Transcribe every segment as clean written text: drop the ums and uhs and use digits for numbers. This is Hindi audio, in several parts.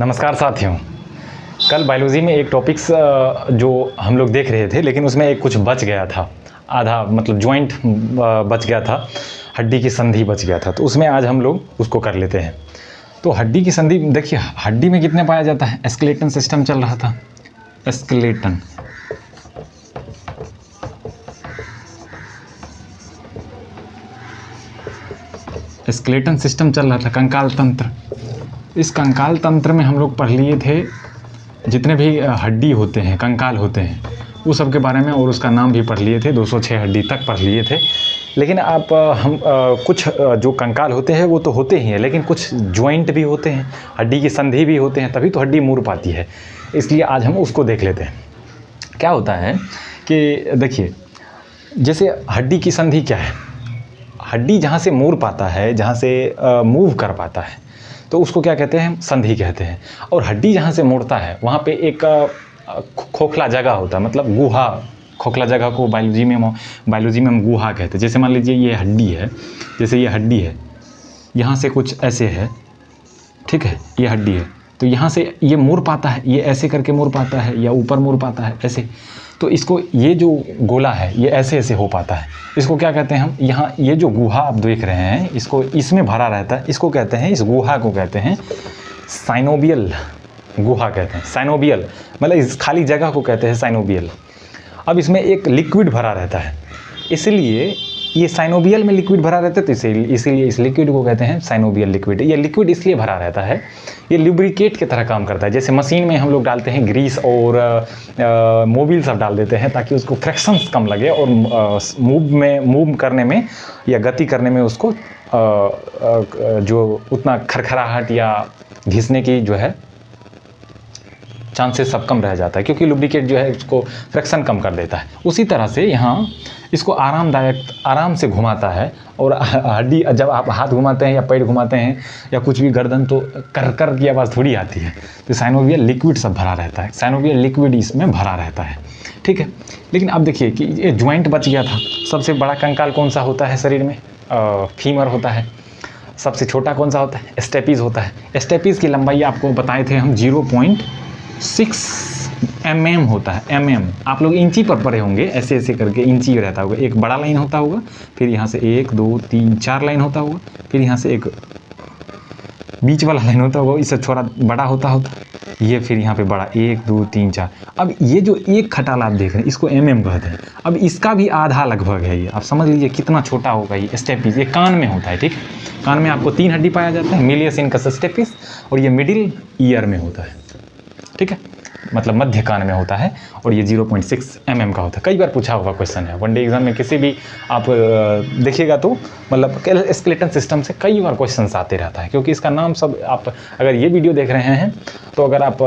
नमस्कार साथियों। कल बायोलॉजी में एक टॉपिक्स जो हम लोग देख रहे थे, लेकिन उसमें एक कुछ बच गया था, आधा मतलब जॉइंट बच गया था, हड्डी की संधि बच गया था। तो उसमें आज हम लोग उसको कर लेते हैं। तो हड्डी की संधि देखिए, हड्डी में कितने पाया जाता है? स्केलेटन सिस्टम चल रहा था, स्केलेटन स्केलेटन सिस्टम चल रहा था, कंकाल तंत्र। इस कंकाल तंत्र में हम लोग पढ़ लिए थे जितने भी हड्डी होते हैं, कंकाल होते हैं, वो सब के बारे में, और उसका नाम भी पढ़ लिए थे। 206 हड्डी तक पढ़ लिए थे। लेकिन आप हम कुछ जो कंकाल होते हैं वो तो होते ही हैं, लेकिन कुछ जॉइंट भी होते हैं, हड्डी की संधि भी होते हैं, तभी तो हड्डी मुड़ पाती है। इसलिए आज हम उसको देख लेते हैं। क्या होता है कि देखिए, जैसे हड्डी की संधि क्या है? हड्डी जहाँ से मुड़ पाता है, जहाँ से मूव कर पाता है, तो उसको क्या कहते हैं? संधि कहते हैं। और हड्डी जहाँ से मुड़ता है वहाँ पे एक खोखला जगह होता है, मतलब गुहा। खोखला जगह को बायोलॉजी में हम गुहा कहते हैं। जैसे मान लीजिए ये हड्डी है, जैसे ये हड्डी है, यहाँ से कुछ ऐसे है, ठीक है, ये हड्डी है, तो यहाँ से ये मुड़ पाता है, ये ऐसे करके मुड़ पाता है, या ऊपर मुड़ पाता है ऐसे। तो इसको, ये जो गोला है ये ऐसे ऐसे हो पाता है। इसको क्या कहते हैं हम? यहाँ ये जो गुहा आप देख रहे हैं, इसको, इसमें भरा रहता है, इसको कहते हैं, इस गुहा को कहते हैं साइनोबियल गुहा कहते हैं। साइनोबियल मतलब इस खाली जगह को कहते हैं साइनोबियल। अब इसमें एक लिक्विड भरा रहता है, इसलिए ये साइनोबियल में लिक्विड भरा रहता है, तो इसीलिए इस लिक्विड को कहते हैं साइनोबियल लिक्विड। ये लिक्विड इसलिए भरा रहता है, ये लुब्रिकेट की तरह काम करता है। जैसे मशीन में हम लोग डालते हैं ग्रीस और मोबिल सब डाल देते हैं ताकि उसको फ्रिक्शंस कम लगे, और मूव करने में या गति करने में उसको जो उतना खरखराहट या घिसने की जो है चांसेस सब कम रह जाता है, क्योंकि लुब्रिकेट जो है उसको फ्रिक्शन कम कर देता है। उसी तरह से यहाँ इसको आराम से घुमाता है। और हड्डी, जब आप हाथ घुमाते हैं या पैर घुमाते हैं या कुछ भी गर्दन, तो कर की आवाज़ थोड़ी आती है। तो साइनोवियल लिक्विड सब भरा रहता है, साइनोवियल लिक्विड इसमें भरा रहता है, ठीक है। लेकिन अब देखिए कि ये ज्वाइंट बच गया था। सबसे बड़ा कंकाल कौन सा होता है शरीर में? फीमर होता है। सबसे छोटा कौन सा होता है? स्टेपीज होता है। स्टेपीज की लंबाई आपको बताए थे हम 0.6 mm होता है। mm आप लोग इंची पर पढ़े होंगे, ऐसे ऐसे करके इंची रहता होगा। एक बड़ा लाइन होता होगा, फिर यहाँ से 1 2 3 4 लाइन होता होगा, फिर यहाँ से एक बीच वाला लाइन होता होगा, इससे थोड़ा बड़ा होता ये, फिर यहाँ पे बड़ा 1 2 3 4। अब ये जो एक खटाल आप देख रहे हैं इसको mm कहते हैं। अब इसका भी आधा लगभग है ये, आप समझ लीजिए कितना छोटा होगा ये स्टेपीज। ये कान में होता है, ठीक है। कान में आपको 3 हड्डी पाया जाता है, मिलियस इनकस स्टेपीज, और ये मिडिल ईयर में होता है, ठीक है, मतलब मध्य कान में होता है, और ये 0.6 mm का होता है। कई बार पूछा हुआ क्वेश्चन है, वनडे एग्जाम में किसी भी आप देखिएगा तो मतलब स्केलेटन सिस्टम से कई बार क्वेश्चन आते रहता है, क्योंकि इसका नाम सब, आप अगर ये वीडियो देख रहे हैं तो अगर आप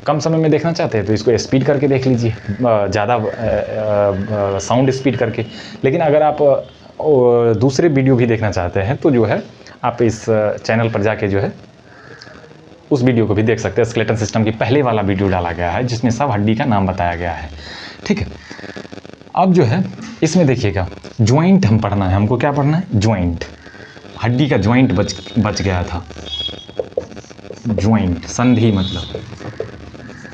कम समय में देखना चाहते हैं तो इसको स्पीड करके देख लीजिए, ज़्यादा साउंड स्पीड करके। लेकिन अगर आप दूसरे वीडियो भी देखना चाहते हैं तो जो है आप इस चैनल पर जाके जो है उस वीडियो को भी देख सकते हैं। स्केलेटन सिस्टम की पहले वाला वीडियो डाला गया है जिसमें सब हड्डी का नाम बताया गया है, ठीक है। अब जो है इसमें देखिएगा, ज्वाइंट हम पढ़ना है, हमको क्या पढ़ना है? ज्वाइंट। हड्डी का ज्वाइंट बच गया था। ज्वाइंट, संधि, मतलब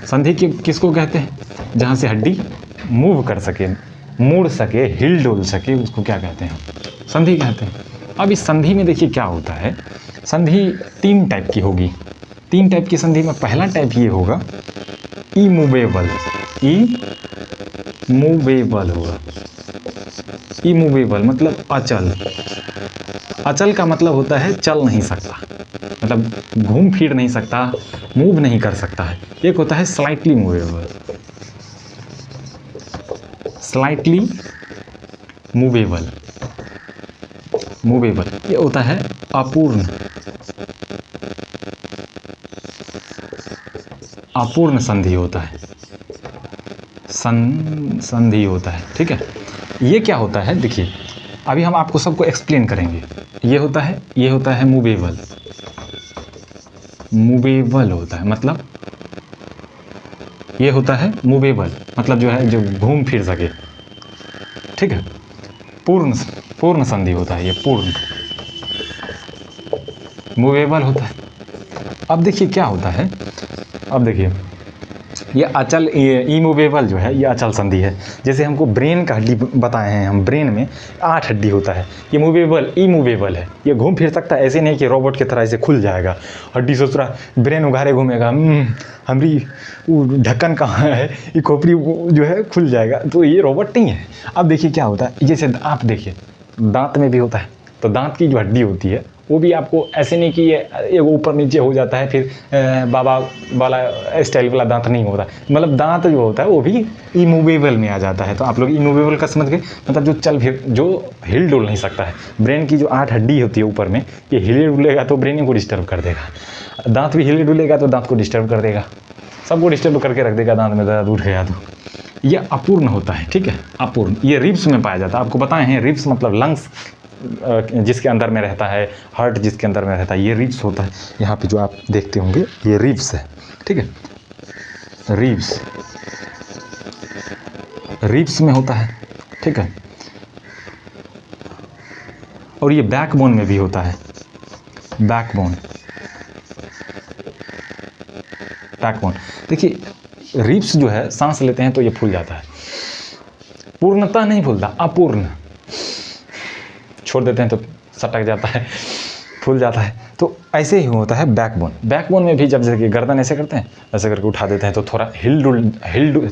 संधि किसको कहते हैं? जहाँ से हड्डी मूव कर सके, मुड़ सके, हिल डोल सके, उसको क्या कहते हैं? संधि कहते हैं। अब इस संधि में देखिए क्या होता है। संधि 3 टाइप की होगी। 3 टाइप की संधि में पहला टाइप ये होगा इमूवेबल। इमूवेबल होगा। इमूवेबल मतलब अचल। अचल का मतलब होता है चल नहीं सकता, मतलब घूम फिर नहीं सकता, मूव नहीं कर सकता है। एक होता है slightly movable. Slightly movable, movable ये होता है अपूर्ण। अपूर्ण संधि होता है, संधि होता है, ठीक है। ये क्या होता है देखिए, अभी हम आपको सबको एक्सप्लेन करेंगे। ये होता है मूवेबल। मूवेबल होता है मतलब, ये होता है मूवेबल मतलब जो है, जो घूम फिर सके, ठीक है। पूर्ण संधि होता है ये, पूर्ण मूवेबल होता है। अब देखिए क्या होता है, अब देखिए ये अचल, ये इमूवेबल जो है ये अचल संधि है। जैसे हमको ब्रेन का हड्डी बताए हैं, हम ब्रेन में 8 हड्डी होता है, ये मूवेबल इमूवेबल है, ये घूम फिर सकता है, ऐसे नहीं कि रोबोट की तरह ऐसे खुल जाएगा हड्डी से दूसरा ब्रेन उघारे घूमेगा, हमारी वो ढक्कन कहाँ है, ये खोपड़ी जो है खुल जाएगा, तो ये रोबोट नहीं है। अब देखिए क्या होता है, जैसे आप देखिए दांत में भी होता है, तो दांत की जो हड्डी होती है वो भी आपको ऐसे नहीं कि ये ऊपर नीचे हो जाता है फिर बाबा वाला स्टाइल वाला दांत नहीं होता, मतलब दांत जो होता है वो भी इमूवेबल में आ जाता है। तो आप लोग इमूवेबल का समझ गए, मतलब जो चल फिर, जो हिल डुल नहीं सकता है। ब्रेन की जो 8 हड्डी होती है ऊपर में, ये हिले डुलेगा तो ब्रेन को डिस्टर्ब कर देगा, दांत भी हिले डुलेगा तो दांत को डिस्टर्ब कर देगा, सबको डिस्टर्ब करके रख देगा, दांत में दर्द उठ गया तो। ये अपूर्ण होता है, ठीक है, अपूर्ण, ये रिब्स में पाया जाता है। आपको बताए हैं रिब्स मतलब लंग्स जिसके अंदर में रहता है, हार्ट जिसके अंदर में रहता है, ये रिब्स होता है। यहाँ पे जो आप देखते होंगे ये रिब्स है, ठीक है, रिब्स, रिब्स में होता है, ठीक है। और ये बैकबोन में भी होता है, बैकबोन, बैकबोन। देखिए रिब्स जो है सांस लेते हैं तो ये फूल जाता है, पूर्णतः नहीं फूलता, अपूर्ण, छोड़ देते हैं तो सटक जाता है, फूल जाता है। तो ऐसे ही होता है बैकबोन। बैकबोन में भी जब जैसे कि गर्दन ऐसे करते हैं, ऐसे करके उठा देते हैं तो थोड़ा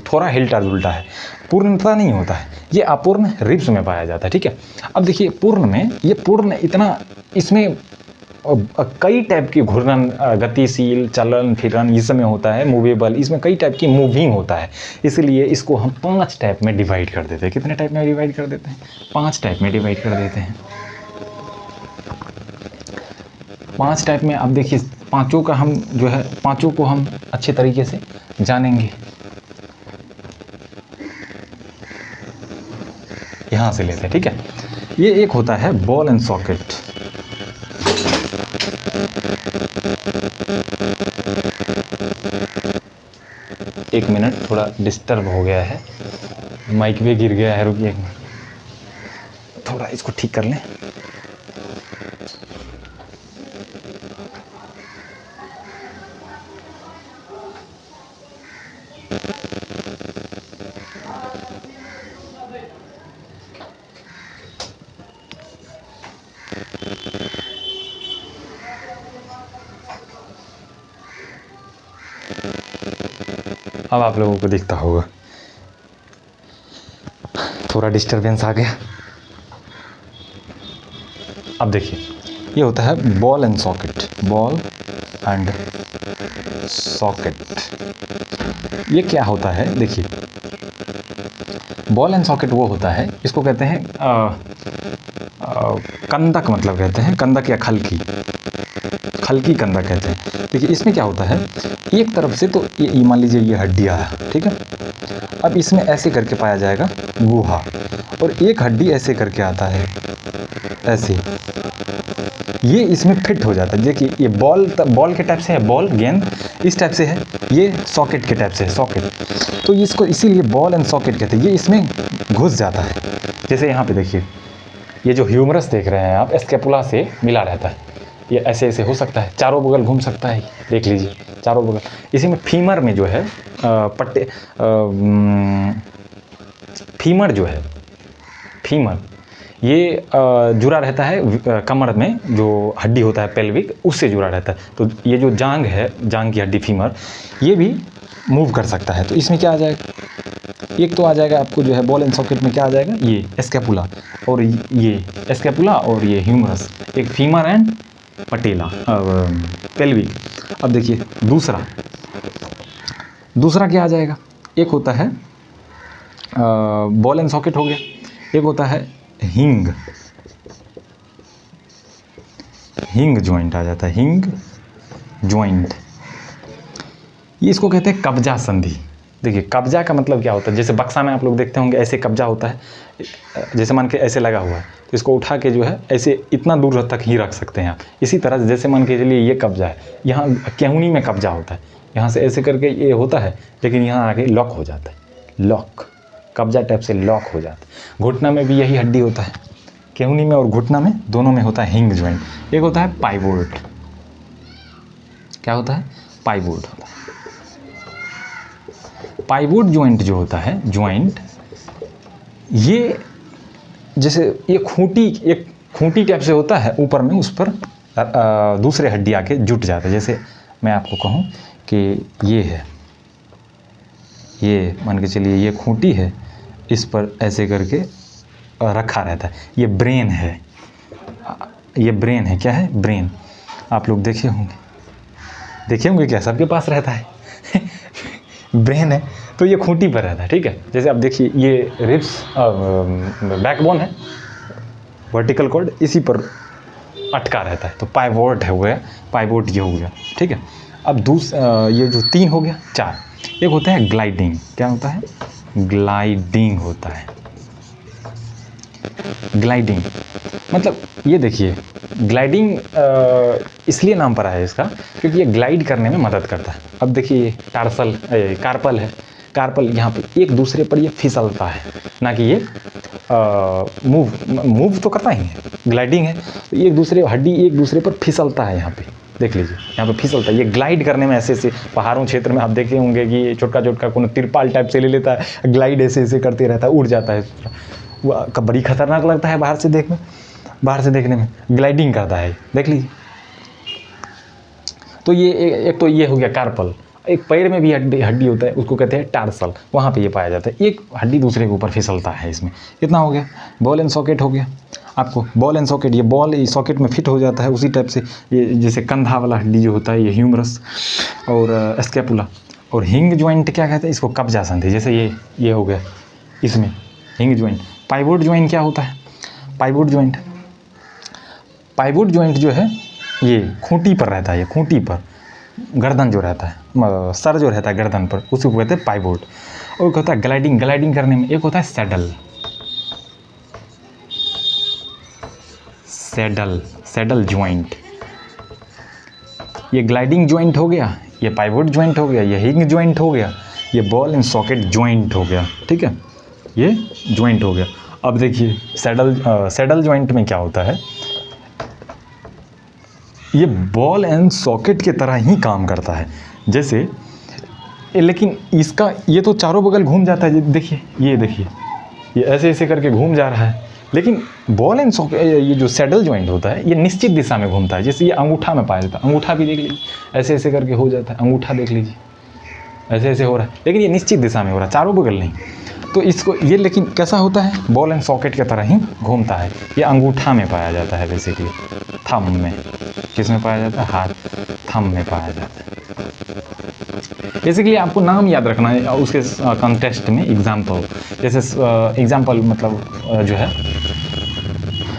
थोड़ा हिलटा डुलटा है, पूर्णता नहीं होता है, ये अपूर्ण रिब्स में पाया जाता है, ठीक है। अब देखिए पूर्ण में, ये पूर्ण इतना, इसमें कई टाइप की घूर्णन, गतिशील, चलन फिरन इस में होता है, मूवेबल, इसमें कई टाइप की मूविंग होता है, इसलिए इसको हम 5 टाइप में डिवाइड कर देते हैं। कितने टाइप में डिवाइड कर देते हैं? 5 टाइप में डिवाइड कर देते हैं। 5 टाइप में, अब देखिए पांचों का हम जो है, पांचों को हम अच्छे तरीके से जानेंगे। यहां से लेते हैं, ठीक है। ये एक होता है बॉल एंड सॉकेट, एक मिनट, थोड़ा डिस्टर्ब हो गया है, माइक भी गिर गया है, रुकिए थोड़ा इसको ठीक कर लें। अब आप लोगों को दिखता होगा, थोड़ा डिस्टरबेंस आ गया। अब देखिए ये होता है ball and socket, ball and socket. ये क्या होता है, देखिए बॉल एंड सॉकेट वो होता है, इसको कहते हैं कंदक, मतलब कहते हैं कंदक या खलकी, खलकी कंदक कहते हैं। देखिए इसमें क्या होता है, एक तरफ से तो ये मान लीजिए ये हड्डियाँ है, ठीक है। अब इसमें ऐसे करके पाया जाएगा गुहा, और एक हड्डी ऐसे करके आता है, ऐसे, ये इसमें फिट हो जाता है। देखिए ये बॉल के टाइप से है, बॉल गेंद इस टाइप से है, ये सॉकेट के टाइप से है, सॉकेट, तो इसको इसीलिए बॉल एंड सॉकेट कहते हैं। ये इसमें घुस जाता है। जैसे यहाँ पे देखिए, ये जो ह्यूमरस देख रहे हैं आप, स्कैपुला से मिला रहता है, ये ऐसे ऐसे हो सकता है, चारों बगल घूम सकता है, देख लीजिए चारों बगल। इसी में फीमर में जो है पट्टे, फीमर जो है, फीमर ये जुड़ा रहता है कमर में, जो हड्डी होता है पेल्विक, उससे जुड़ा रहता है। तो ये जो जांग है, जांग की हड्डी फीमर, ये भी मूव कर सकता है। तो इसमें क्या आ जाएगा, एक तो आ जाएगा आपको जो है बॉल एंड सॉकेट में क्या आ जाएगा, ये स्कैपुला, और ये स्कैपुला और ये ह्यूमरस, एक फीमर एंड पटेला, पेल्विक। अब देखिए दूसरा क्या आ जाएगा, एक होता है बॉल एंड सॉकेट हो गया, एक होता है हिंग जॉइंट आ जाता है, हिंग जॉइंट, ये इसको कहते हैं कब्जा संधि। देखिए कब्जा का मतलब क्या होता है, जैसे बक्सा में आप लोग देखते होंगे ऐसे कब्जा होता है, जैसे मान के ऐसे लगा हुआ है, तो इसको उठा के जो है ऐसे इतना दूर तक ही रख सकते हैं आप। इसी तरह जैसे मान के चलिए ये कब्जा है, यहाँ केहूनी में कब्जा होता है, यहाँ से ऐसे करके ये होता है, लेकिन यहाँ आगे लॉक हो जाता है, लॉक, कब्जा टाइप से लॉक हो जाता है। घुटना में भी यही हड्डी होता है, केहूनी में और घुटना में दोनों में होता है हिंग जॉइंट। एक होता है पाइवोट, क्या होता है? पाइवोट होता है। पाइवोट जॉइंट जो होता है, जॉइंट, ये जैसे ये एक खूंटी टाइप से होता है ऊपर में, उस पर दूसरे हड्डी आके जुट जाते हैं। जैसे मैं आपको कहूँ कि ये है, ये मान के चलिए ये खूंटी है, इस पर ऐसे करके रखा रहता है। ये ब्रेन है, ये ब्रेन है। क्या है? ब्रेन। आप लोग देखे होंगे क्या? सबके पास रहता है ब्रेन है, तो ये खूंटी पर रहता है, ठीक है। जैसे आप देखिए ये रिब्स, बैकबोन है, वर्टिकल कॉर्ड इसी पर अटका रहता है, तो पाइवोट है, हो गया पाइवोट, ये हो गया, ठीक है। अब ये जो 3 हो गया, 4, एक होता है ग्लाइडिंग। क्या होता है? ग्लाइडिंग होता है। ग्लाइडिंग मतलब ये देखिए, ग्लाइडिंग इसलिए नाम पड़ा है इसका क्योंकि ये ग्लाइड करने में मदद करता है। अब देखिए कार्पल है, कार्पल यहाँ पे एक दूसरे पर ये फिसलता है, ना कि ये मूव तो करता ही है, ग्लाइडिंग है, तो एक दूसरे हड्डी एक दूसरे पर फिसलता है। यहाँ पे देख लीजिए, यहाँ पे फिसलता है। ये ग्लाइड करने में ऐसे पहाड़ों क्षेत्र में आप देखे होंगे कि छोटका कोनो तिरपाल टाइप से ले लेता है, ग्लाइड ऐसे करते रहता है, उड़ जाता है। वो बड़ी खतरनाक लगता है बाहर से देखने में, ग्लाइडिंग करता है, देख लीजिए। तो ये एक तो ये हो गया कार्पल। एक पैर में भी हड्डी होता है, उसको कहते हैं टार्सल, वहाँ पे ये पाया जाता है। एक हड्डी दूसरे के ऊपर फिसलता है इसमें। इतना हो गया। बॉल एंड सॉकेट हो गया आपको, बॉल एंड सॉकेट, ये बॉल सॉकेट में फिट हो जाता है उसी टाइप से। ये जैसे कंधा वाला हड्डी जो होता है, ये ह्यूमरस और स्कैपुला। और हिंग जॉइंट क्या कहते हैं इसको? कब्जा संधि। जैसे ये हो गया, इसमें हिंग जॉइंट। पाइवोट जॉइंट क्या होता है? पाइवोट जॉइंट जो है ये खूंटी पर रहता है, ये खूंटी पर गर्दन जो रहता है, सर जो रहता है गर्दन पर, उसी को कहते हैं पाइवोट। और एक होता है ग्लाइडिंग करने में, एक होता है सैडल जॉइंट। ये ग्लाइडिंग जॉइंट हो गया, ये पाइवोट जॉइंट हो गया, ये हिंग जॉइंट हो गया, ये बॉल एंड सॉकेट जॉइंट हो गया, ठीक है, ये जॉइंट हो गया। अब देखिए सैडल जॉइंट में क्या होता है, ये बॉल एंड सॉकेट के तरह ही काम करता है जैसे, लेकिन इसका ये तो चारों बगल घूम जाता है। देखिए ये ऐसे करके घूम जा रहा है, लेकिन बॉल एंड सॉकेट, ये जो सैडल जॉइंट होता है, ये निश्चित दिशा में घूमता है। जैसे ये अंगूठा में पाया जाता है, अंगूठा भी देख लीजिए ऐसे करके हो जाता है, अंगूठा देख लीजिए ऐसे हो रहा है, लेकिन ये निश्चित दिशा में हो रहा है, चारों बगल नहीं। तो इसको ये लेकिन कैसा होता है? बॉल एंड सॉकेट की तरह ही घूमता है। ये अंगूठा में पाया जाता है, बेसिकली थंब में। किस में पाया जाता है? हाथ, थंब में पाया जाता है। बेसिकली आपको नाम याद रखना है उसके कॉन्टेक्स्ट में। एग्जाम्पल, जैसे एग्जाम्पल मतलब जो है,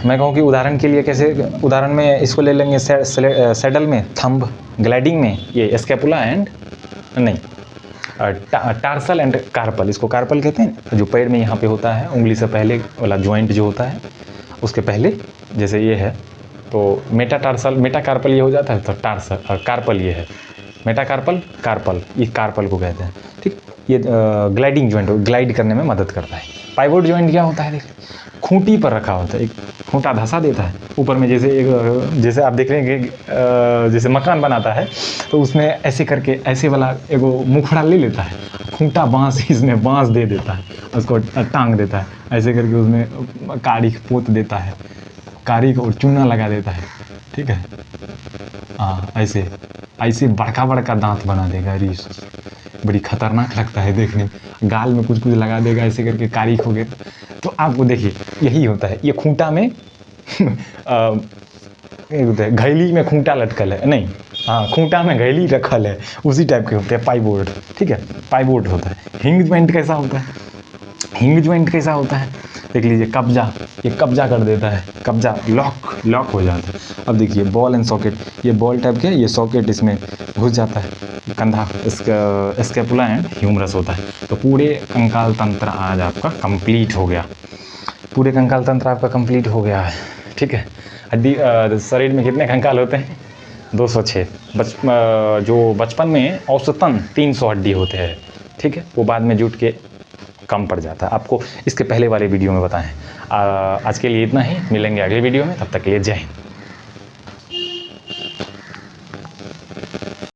मैं कहूँ कि उदाहरण के लिए कैसे, उदाहरण में इसको ले लेंगे, सैडल में थंब, ग्लाइडिंग में ये scapula and tarsal and carpal. इसको कार्पल कहते हैं, जो पैर में यहाँ पे होता है, उंगली से पहले वाला जॉइंट जो होता है, उसके पहले जैसे ये है तो मेटाकार्पल ये हो जाता है, तो टार्सल कार्पल ये है, मेटाकार्पल कार्पल, ये कार्पल को कहते हैं, ठीक। ये ग्लाइडिंग जॉइंट ग्लाइड करने में मदद करता है। पाइवोट जॉइंट क्या होता है? देखिए खूंटी पर रखा होता है, एक खूंटा धंसा देता है ऊपर में, जैसे आप देख रहे हैं कि जैसे मकान बनाता है तो उसमें ऐसे करके ऐसे वाला एगो मुखड़ा ले लेता है, खूंटा बांस इसमें बांस दे देता है, उसको टांग देता है, ऐसे करके उसमें कारिख पोत देता है, कारिख और चूना लगा देता है, ठीक है। हाँ, ऐसे बड़का दांत बना देगा, रीस बड़ी खतरनाक लगता है देखने में, गाल में कुछ लगा देगा ऐसे करके, कारिख हो गया। तो आपको देखिए यही होता है, ये खूंटा में घैली में खूंटा लटकल है, नहीं, हाँ, खूंटा में घैली रखल है, उसी टाइप के होते हैं पाइवोट, ठीक है, पाइवोट होता है। हिंग जॉइंट कैसा होता है? देख लीजिए, ये कब्जा कर देता है, कब्जा लॉक हो जाता है। अब देखिए बॉल एंड सॉकेट, ये बॉल टाइप के, ये सॉकेट इसमें घुस जाता है, कंधा स्कैपुला एंड ह्यूमरस होता है। तो पूरे कंकाल तंत्र आज आपका कंप्लीट हो गया, है, ठीक है। हड्डी शरीर में कितने कंकाल होते हैं? 206। जो बचपन में औसतन 300 हड्डी होते हैं, ठीक है, वो बाद में जुट के कम पड़ जाता है। आपको इसके पहले वाले वीडियो में बताएं। आज के लिए इतना ही, मिलेंगे अगले वीडियो में, तब तक के लिए जय हिंद।